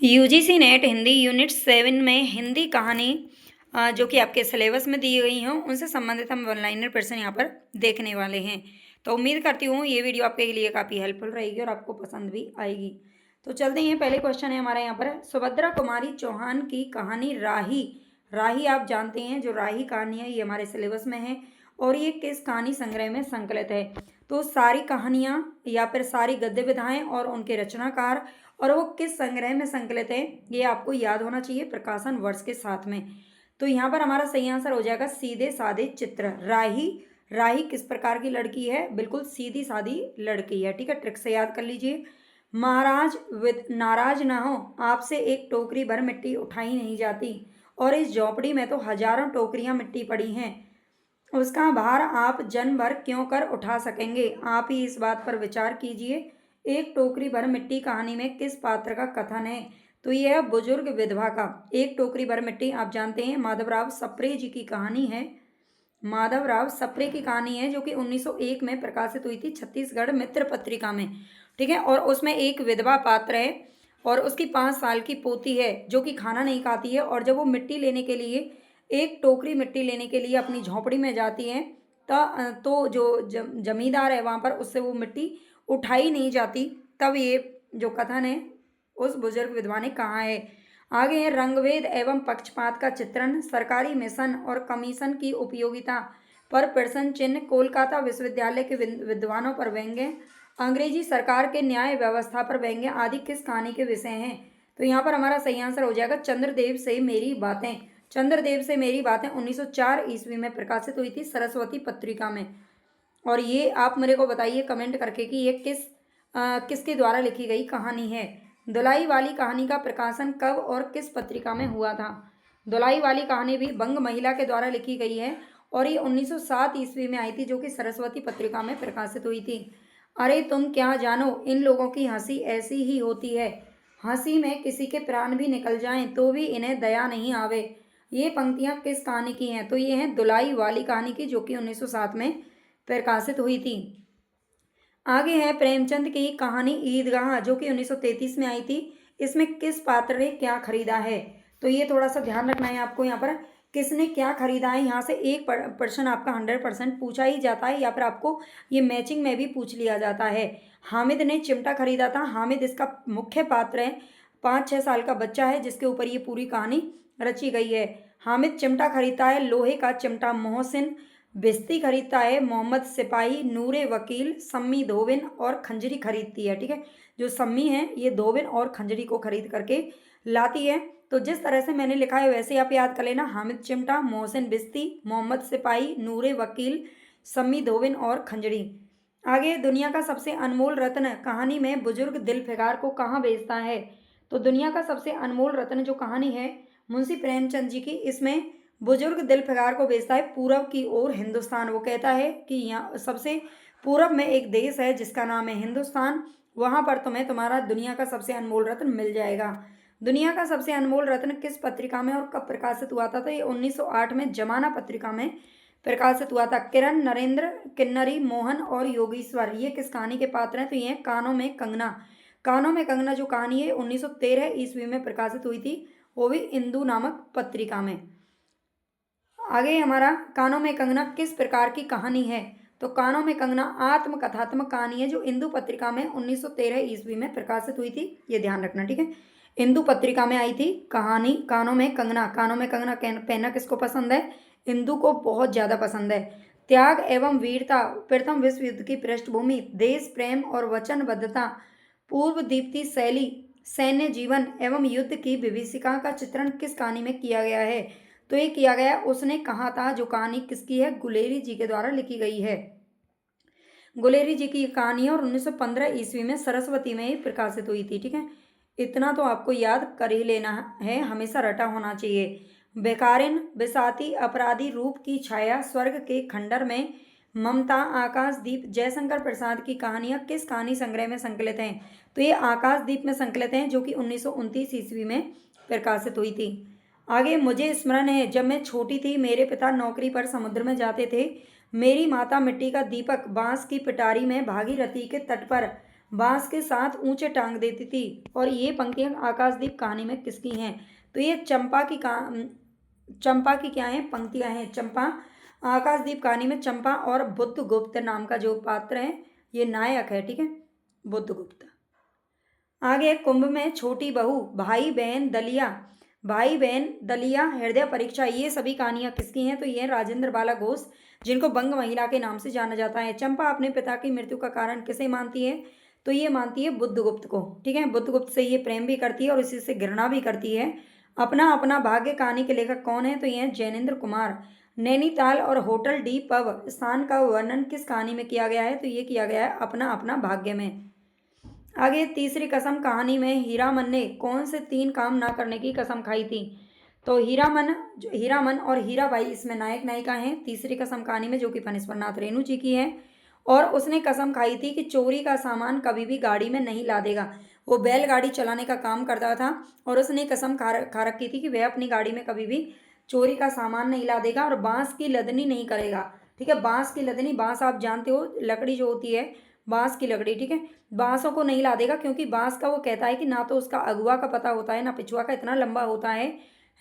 UGC net Hindi unit 7 में हिंदी कहानी जो कि आपके सिलेबस में दी गई हों उनसे संबंधित हम वन लाइनर प्रश्न यहाँ पर देखने वाले हैं। तो उम्मीद करती हूँ ये वीडियो आपके लिए काफ़ी हेल्पफुल रहेगी और आपको पसंद भी आएगी। तो चलते हैं, पहले क्वेश्चन है हमारे यहाँ पर, सुभद्रा कुमारी चौहान की कहानी राही। राही आप जानते हैं, जो राही कहानी है ये हमारे सिलेबस में है और ये किस कहानी संग्रह में संकलित है। तो सारी कहानियाँ या फिर सारी गद्य विधाएँ और उनके रचनाकार और वो किस संग्रह में संकलित है ये आपको याद होना चाहिए प्रकाशन वर्ष के साथ में। तो यहाँ पर हमारा सही आंसर हो जाएगा सीधे साधे चित्र। राही। राही किस प्रकार की लड़की है? बिल्कुल सीधी सादी लड़की है। ठीक है, ट्रिक से याद कर लीजिए। महाराज नाराज ना हो, आपसे एक टोकरी भर मिट्टी उठाई नहीं जाती और इस झोपड़ी में तो हजारों टोकरियां मिट्टी पड़ी हैं। उसका भार आप जन भर क्यों कर उठा सकेंगे? आप ही इस बात पर विचार कीजिए। एक टोकरी भर मिट्टी कहानी में किस पात्र का कथन है? तो यह है बुजुर्ग विधवा का। एक टोकरी भर मिट्टी आप जानते हैं माधवराव सप्रे जी की कहानी है। माधवराव सप्रे की कहानी है जो कि 1901 में प्रकाशित हुई थी छत्तीसगढ़ मित्र पत्रिका में। ठीक है, और उसमें एक विधवा पात्र है और उसकी 5 साल की पोती है जो कि खाना नहीं खाती है, और जब वो मिट्टी लेने के लिए, एक टोकरी मिट्टी लेने के लिए अपनी झोंपड़ी में जाती है तो जो जमींदार है वहाँ पर, उससे वो मिट्टी उठाई नहीं जाती। तब ये जो कथन है उस बुजुर्ग विधवा ने कहा है। आगे है, रंगभेद एवं पक्षपात का चित्रण, सरकारी मिशन और कमीशन की उपयोगिता पर प्रश्न चिन्ह, कोलकाता विश्वविद्यालय के विद्वानों पर व्यंग्य, अंग्रेजी सरकार के न्याय व्यवस्था पर व्यंग्य आदि किस कहानी के विषय हैं? तो यहाँ पर हमारा सही आंसर हो जाएगा चंद्रदेव से मेरी बातें। चंद्रदेव से मेरी बातें 1904 ईस्वी में प्रकाशित हुई थी सरस्वती पत्रिका में। और ये आप मेरे को बताइए कमेंट करके कि ये किसके द्वारा लिखी गई कहानी है। दुलाई वाली कहानी का प्रकाशन कब और किस पत्रिका में हुआ था? दुलाई वाली कहानी भी बंग महिला के द्वारा लिखी गई है और ये 1907 ईस्वी में आई थी जो कि सरस्वती पत्रिका में प्रकाशित हुई थी। अरे तुम क्या जानो, इन लोगों की हंसी ऐसी ही होती है, हंसी में किसी के प्राण भी निकल जाएं तो भी इन्हें दया नहीं आवे। ये पंक्तियां किस कहानी की हैं? तो ये हैं दुलाई वाली कहानी की जो कि 1907 में प्रकाशित हुई थी। आगे है प्रेमचंद की कहानी ईदगाह जो कि 1933 में आई थी। इसमें किस पात्र ने क्या खरीदा है? तो ये थोड़ा सा ध्यान रखना है आपको यहाँ पर, किसने क्या खरीदा है। यहाँ से एक प्रश्न आपका 100% पूछा ही जाता है या फिर आपको ये मैचिंग में भी पूछ लिया जाता है। हामिद ने चिमटा खरीदा था। हामिद इसका मुख्य पात्र है, 5-6 साल का बच्चा है जिसके ऊपर ये पूरी कहानी रची गई है। हामिद चिमटा खरीदता है, लोहे का चिमटा। मोहसिन बिस्ती खरीदता है। मोहम्मद सिपाही, नूरे वकील, सम्मी धोबिन और खंजरी खरीदती है। ठीक है, जो सम्मी है ये धोबिन और खंजरी को खरीद करके लाती है। तो जिस तरह से मैंने लिखा है वैसे आप याद कर लेना, हामिद चिमटा, मोहसिन बिस्ती, मोहम्मद सिपाही, नूरे वकील, सम्मी धोबिन और खंजरी। आगे, दुनिया का सबसे अनमोल रत्न कहानी में बुजुर्ग दिलफिकार को कहाँ बेचता है? तो दुनिया का सबसे अनमोल रत्न जो कहानी है मुंशी प्रेमचंद जी की, इसमें बुजुर्ग दिलफिकार को भेजता है पूरब की ओर हिंदुस्तान। वो कहता है कि यहाँ सबसे पूरब में एक देश है जिसका नाम है हिंदुस्तान, वहाँ पर तुम्हें तुम्हारा दुनिया का सबसे अनमोल रत्न मिल जाएगा। दुनिया का सबसे अनमोल रत्न किस पत्रिका में और कब प्रकाशित हुआ था? तो ये 1908 में जमाना पत्रिका में प्रकाशित हुआ था। किरण, नरेंद्र, किन्नरी, मोहन और योगीश्वर ये किस कहानी के पात्र हैं? तो ये कानों में कंगना। कानों में कंगना जो कहानी है 1913 ईस्वी में प्रकाशित हुई थी, वो भी इंदू नामक पत्रिका में। आगे हमारा, कानों में कंगना किस प्रकार की कहानी है? तो कानों में कंगना आत्मकथात्मक कहानी है जो इंदू पत्रिका में 1913 ईस्वी में प्रकाशित हुई थी। ये ध्यान रखना, ठीक है। इंदू पत्रिका में आई थी कहानी कानों में कंगना। कानों में कंगना पहनना किसको पसंद है? इंदू को बहुत ज़्यादा पसंद है। त्याग एवं वीरता, प्रथम विश्व युद्ध की पृष्ठभूमि, देश प्रेम और वचनबद्धता, पूर्व दीप्ति शैली, सैन्य जीवन एवं युद्ध की विभीषिका का चित्रण किस कहानी में किया गया है? तो ये किया गया उसने कहा था, जो कहानी किसकी है? गुलेरी जी के द्वारा लिखी गई है। गुलेरी जी की कहानी है और 1915 ईस्वी में सरस्वती में ही प्रकाशित हुई थी। ठीक है, इतना तो आपको याद कर ही लेना है, हमेशा रटा होना चाहिए। बेकारिन, बिसाती, अपराधी, रूप की छाया, स्वर्ग के खंडर में, ममता, आकाशदीप, जयशंकर प्रसाद की कहानियाँ किस कहानी संग्रह में संकलित हैं? तो ये आकाशदीप में संकलित हैं जो कि 1929 ईस्वी में प्रकाशित हुई थी। आगे, मुझे स्मरण है जब मैं छोटी थी मेरे पिता नौकरी पर समुद्र में जाते थे। मेरी माता मिट्टी का दीपक बांस की पिटारी में भागीरथी के तट पर बांस के साथ ऊंचे टांग देती थी। और ये पंक्तियां आकाशदीप कहानी में किसकी हैं? तो ये चंपा की क्या है? पंक्तियां हैं। चंपा आकाशदीप कहानी में चंपा और बुद्धगुप्त नाम का जो पात्र है ये नायक है, ठीक है, बुद्धगुप्त। आगे कुंभ में छोटी बहू, भाई बहन दलिया, हृदय परीक्षा, ये सभी कहानियां किसकी हैं? तो ये राजेंद्र बाला घोष, जिनको बंग महिला के नाम से जाना जाता है। चंपा अपने पिता की मृत्यु का कारण किसे मानती है? तो ये मानती है बुद्धगुप्त को, ठीक है। बुद्धगुप्त से ये प्रेम भी करती है और इसी से घृणा भी करती है। अपना अपना भाग्य कहानी के लेखक कौन है? तो ये जैनेन्द्र कुमार। नैनीताल और होटल डी पब स्थान का वर्णन किस कहानी में किया गया है? तो ये किया गया है अपना अपना भाग्य में। आगे तीसरी कसम कहानी में हीरामन ने कौन से 3 काम ना करने की कसम खाई थी? तो हीरामन और हीराबाई इसमें नायक नायिका हैं तीसरी कसम कहानी में, जो कि फणीश्वरनाथ रेणु जी की है। और उसने कसम खाई थी कि चोरी का सामान कभी भी गाड़ी में नहीं लादेगा। वो बैलगाड़ी चलाने का काम करता था और उसने कसम खा रखी थी कि वह अपनी गाड़ी में कभी भी चोरी का सामान नहीं लादेगा और बांस की लदनी नहीं करेगा, ठीक है। बांस की लदनी, बांस आप जानते हो लकड़ी जो होती है, बांस की लकड़ी, ठीक है, बांसों को नहीं लादेगा, क्योंकि बांस का वो कहता है कि ना तो उसका अगुआ का पता होता है ना पिछुआ का, इतना लंबा होता है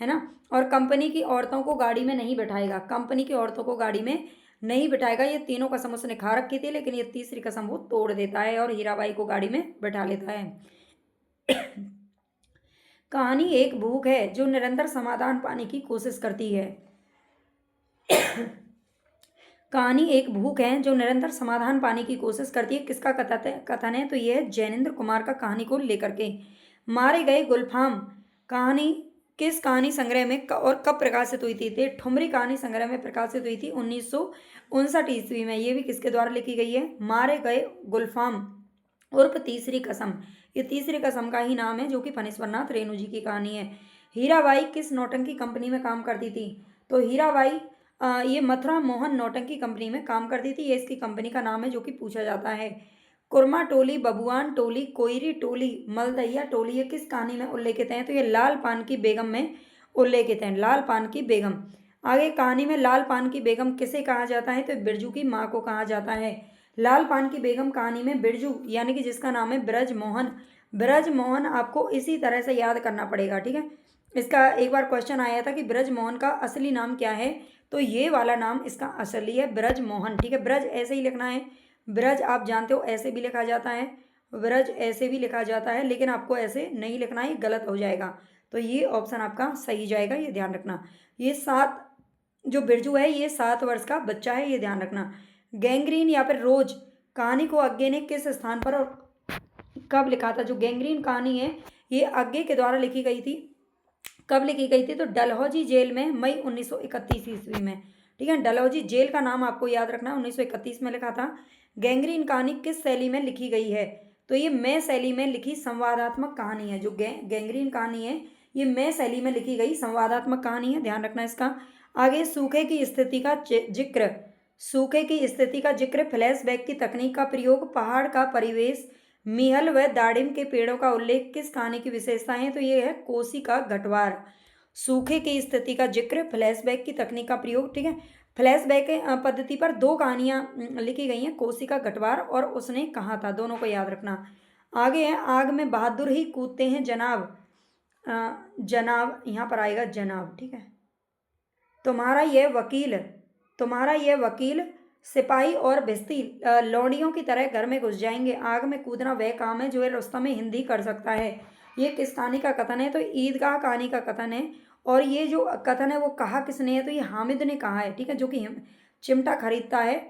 ना। और कंपनी की औरतों को गाड़ी में नहीं बैठाएगा, कंपनी की औरतों को गाड़ी में नहीं बिठाएगा। ये तीनों कसम उसने खा रखी थी, लेकिन ये तीसरी कसम वो तोड़ देता है और हीराबाई को गाड़ी में बैठा लेता है। कहानी एक भूख है जो निरंतर समाधान पाने की कोशिश करती है। कहानी एक भूख है जो निरंतर समाधान पाने की कोशिश करती है, किसका कथन है? तो यह है जैनेन्द्र कुमार का कहानी को लेकर के। मारे गए गुलफाम कहानी किस कहानी संग्रह में और कब प्रकाशित हुई थी? तो ठुमरी कहानी संग्रह में प्रकाशित हुई थी 1959 ईस्वी में। ये भी किसके द्वारा लिखी गई है? मारे गए गुलफाम उर्फ तीसरी कसम, ये तीसरी कसम का ही नाम है, जो कि फणीश्वरनाथ रेणु जी की कहानी है। हीराबाई किस नौटंकी कंपनी में काम करती थी? तो हीराबाई ये मथुरा मोहन नौटंकी कंपनी में काम करती थी, ये इसकी कंपनी का नाम है जो कि पूछा जाता है। कुरमा टोली, बबुआन टोली, कोयरी टोली, मलदहिया टोली, ये किस कहानी में उल्लेखित हैं? तो ये लाल पान की बेगम में उल्लेखित हैं, लाल पान की बेगम। आगे कहानी में लाल पान की बेगम किसे कहा जाता है? तो बिरजू की माँ को कहा जाता है। लाल पान की बेगम कहानी में बिरजू यानी कि जिसका नाम है ब्रजमोहन आपको इसी तरह से याद करना पड़ेगा, ठीक है। इसका एक बार क्वेश्चन आया था कि ब्रजमोहन का असली नाम क्या है? तो ये वाला नाम इसका असली है ब्रजमोहन, ठीक है। ब्रज ऐसे ही लिखना है, ब्रज आप जानते हो ऐसे भी लिखा जाता है, ब्रज ऐसे भी लिखा जाता है, लेकिन आपको ऐसे नहीं लिखना है, गलत हो जाएगा। तो ये ऑप्शन आपका सही जाएगा, ये ध्यान रखना। ये 7 जो बिरजू है ये 7 वर्ष का बच्चा है, ये ध्यान रखना। गैंग्रीन या फिर रोज कहानी को अज्ञे ने किस स्थान पर और कब लिखा था? जो गैंग्रीन कहानी है ये अज्ञे के द्वारा लिखी गई थी। कब लिखी गई थी? तो डलहौजी जेल में मई 1931 ईस्वी में, ठीक है। डलहौजी जेल का नाम आपको याद रखना, 1931 में लिखा था। गैंग्रीन कहानी किस शैली में लिखी गई है? तो ये मैं शैली में लिखी संवादात्मक कहानी है। जो गैंग्रीन कहानी है ये मैं शैली में लिखी गई संवादात्मक कहानी है, ध्यान रखना इसका। आगे सूखे की स्थिति का जिक्र, फ्लैशबैक की तकनीक का प्रयोग, पहाड़ का परिवेश, मीहल व दाड़िम के पेड़ों का उल्लेख किस कहानी की विशेषता है? तो ये है कोसी का गठवार। सूखे की स्थिति का जिक्र, फ्लैशबैक की तकनीक का प्रयोग, ठीक है। फ्लैशबैक पद्धति पर 2 कहानियां लिखी गई हैं, कोसी का गठवार और उसने कहा था, दोनों को याद रखना। आगे है आग में बहादुर ही कूदते हैं जनाब, जनाब यहाँ पर आएगा जनाब, ठीक है। तुम्हारा यह वकील सिपाही और भिस्ती लौंडियों की तरह घर में घुस जाएंगे। आग में कूदना वह काम है जो रुस्तम हिंदी कर सकता है। ये किस कहानी का कथन है? तो ईदगाह कहानी का कथन है। और ये जो कथन है वो कहा किसने है? तो ये हामिद ने कहा है, ठीक है, जो कि चिमटा खरीदता है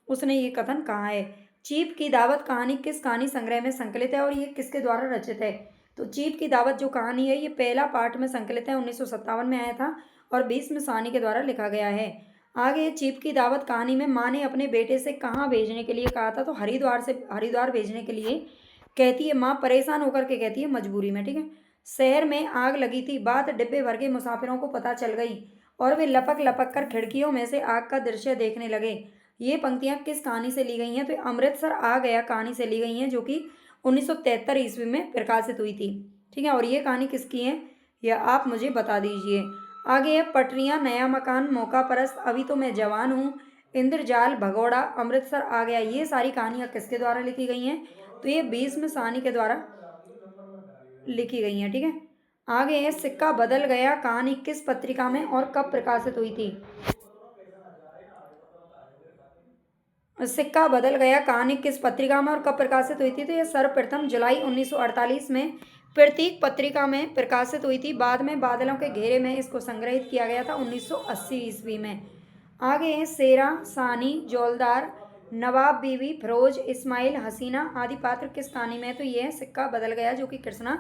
उसने ये कथन कहा है। चीप की दावत कहानी किस कहानी संग्रह में संकलित है और ये किसके द्वारा रचित है? तो चीप की दावत जो कहानी है ये पहला पार्ट में संकलित है, 1957 में आया था और 20 साहनी के द्वारा लिखा गया है। आगे चीप की दावत कहानी में माँ ने अपने बेटे से कहाँ भेजने के लिए कहा था? तो हरिद्वार भेजने के लिए कहती है माँ, परेशान होकर के कहती है मजबूरी में, ठीक है। शहर में आग लगी थी, बात डिब्बे भर के मुसाफिरों को पता चल गई और वे लपक लपक कर खिड़कियों में से आग का दृश्य देखने लगे। ये पंक्तियां किस कहानी से ली गई हैं? तो अमृतसर आ गया कहानी से ली गई हैं, जो कि 1973 ईस्वी में प्रकाशित हुई थी, ठीक है। और ये कहानी किसकी है यह आप मुझे बता दीजिए। आगे है पटरियां, नया मकान, मौका परस्त, अभी तो मैं जवान हूँ, इंद्रजाल, भगोड़ा, अमृतसर आ गया। ये सारी कहानियां किसके द्वारा लिखी गई हैं? तो ये भीष्म साहनी के द्वारा लिखी गई हैं। ठीक है, आगे है सिक्का बदल गया कहानी किस पत्रिका में और कब प्रकाशित हुई थी। सिक्का बदल गया कहानी किस पत्रिका में और कब प्रकाशित हुई थी, तो यह सर्वप्रथम जुलाई 1948 में प्रतीक पत्रिका में प्रकाशित हुई थी। बाद में बादलों के घेरे में इसको संग्रहित किया गया था 1980 ईस्वी में। आगे है शेरा, सानी, जौलदार, नवाब बीवी, फिरोज, इस्माइल, हसीना आदि पात्र किस कहानी में है, तो यह सिक्का बदल गया जो कि कृष्णा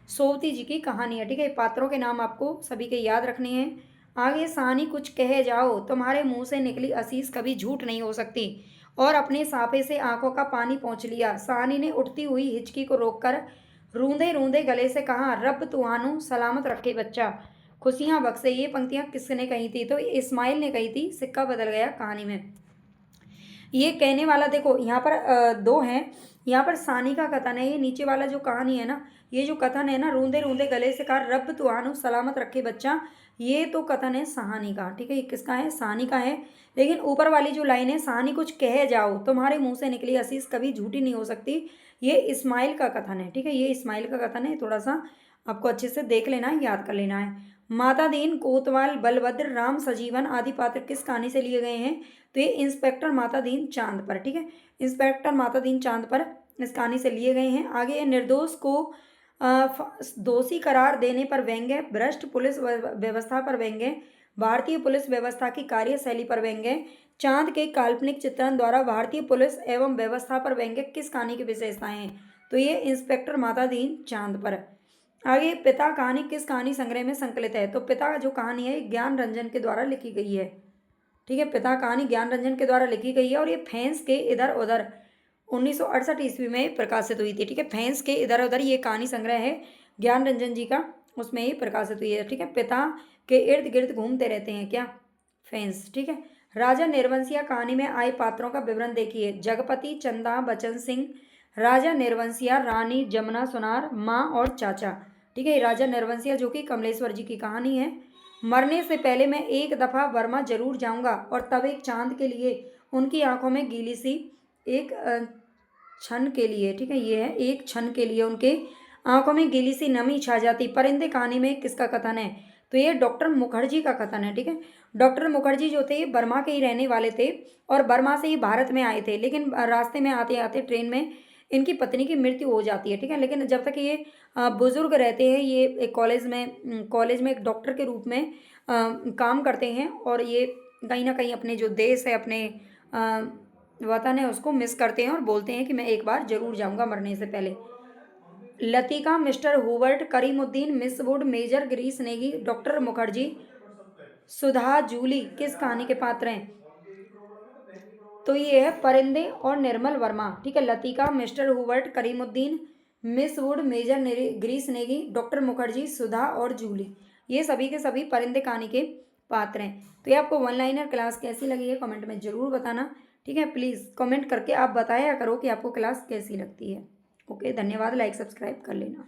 सोवती जी की कहानी है। ठीक है, पात्रों के नाम आपको सभी के याद रखने हैं। आगे सानी कुछ कहे जाओ तुम्हारे मुंह से निकली असीस कभी झूठ नहीं हो सकती और अपने साफे से आंखों का पानी पोंछ लिया। सानी ने उठती हुई हिचकी को रोककर रूंधे रूंधे गले से कहा, रब तुहानू सलामत रखे बच्चा, खुशियां बख्शे। ये पंक्तियां किसने कही थी, तो इस्माइल ने कही थी सिक्का बदल गया कहानी में। ये कहने वाला देखो यहाँ पर दो हैं। यहाँ पर सानी का कथन है, ये नीचे वाला जो कहानी है ना, ये जो कथन है ना, रूंधे रूंधे गले से कहा रब तुहानू सलामत रखे बच्चा, ये तो कथन है सहानी का। ठीक है, ये किसका है, सानी का है। लेकिन ऊपर वाली जो लाइन है, सानी कुछ कह जाओ तुम्हारे मुंह से निकली असीस कभी झूठी नहीं हो सकती, ये इस्माइल का कथन है। ठीक है, ये इस्माइल का कथन है, थोड़ा सा आपको अच्छे से देख लेना है, याद कर लेना है। माता दीन, कोतवाल, बलभद्र, राम सजीवन आदि पात्र किस कहानी से लिए गए हैं, तो ये इंस्पेक्टर माता दीन चांद पर। ठीक है, इंस्पेक्टर माता दीन चांद पर इस कहानी से लिए गए हैं। आगे निर्दोष को दोषी करार देने पर व्यंग्य, भ्रष्ट पुलिस व्यवस्था पर व्यंग्य, भारतीय पुलिस व्यवस्था की कार्यशैली पर व्यंग्य, चांद के काल्पनिक चित्रण द्वारा भारतीय पुलिस एवं व्यवस्था पर व्यंग्य किस कहानी की विशेषताएं हैं, तो ये इंस्पेक्टर माता दीन चांद पर। आगे पिता कहानी किस कहानी संग्रह में संकलित है, तो पिता जो कहानी है ज्ञान रंजन के द्वारा लिखी गई है। ठीक है, पिता कहानी ज्ञान रंजन के द्वारा लिखी गई है और ये फैंस के इधर उधर 1968 ईस्वी में प्रकाशित हुई थी। ठीक है, फैंस के इधर उधर ये कहानी संग्रह है ज्ञान रंजन जी का, उसमें ही प्रकाशित हुई है। ठीक है, पिता के इर्द गिर्द घूमते रहते हैं क्या, फैंस। ठीक है, राजा निर्वंशिया कहानी में आए पात्रों का विवरण देखिए। जगपति, चंदा, बचन सिंह, राजा निर्वंशिया, रानी जमुना सुनार, माँ और चाचा। ठीक है, राजा निर्वंशिया जो कि कमलेश्वर जी की कहानी है। मरने से पहले मैं एक दफ़ा बर्मा जरूर जाऊंगा और तब एक चांद के लिए उनकी आंखों में गीली सी एक क्षण के लिए, ठीक है, ये है एक क्षण के लिए उनके आंखों में गीली सी नमी छा जाती। परिंदे कहानी में किसका कथन है, तो ये डॉक्टर मुखर्जी का कथन है। ठीक है, डॉक्टर मुखर्जी जो थे ये बर्मा के ही रहने वाले थे और बर्मा से ही भारत में आए थे, लेकिन रास्ते में आते आते ट्रेन में इनकी पत्नी की मृत्यु हो जाती है। ठीक है, लेकिन जब तक ये बुजुर्ग रहते हैं, ये एक कॉलेज में एक डॉक्टर के रूप में काम करते हैं और ये कहीं ना कहीं अपने जो देश है, अपने वतन है, उसको मिस करते हैं और बोलते हैं कि मैं एक बार जरूर जाऊंगा मरने से पहले। Latika, mister Hubert, Karimuddin, miss Wood, major Girish Negi, doctor Mukherjee, Sudha, Julie किस कहानी के पात्र हैं, तो ये है परिंदे और निर्मल वर्मा। ठीक है, Latika, mister Hubert, Karimuddin, miss Wood, major Girish Negi, doctor Mukherjee, Sudha और जूली, ये सभी के सभी परिंदे कहानी के पात्र हैं। तो ये आपको वन लाइनर क्लास कैसी लगी है कमेंट में ज़रूर बताना। ठीक है, प्लीज़ कमेंट करके आप बताया करो कि आपको क्लास कैसी लगती है। ओके, धन्यवाद, लाइक सब्सक्राइब कर लेना।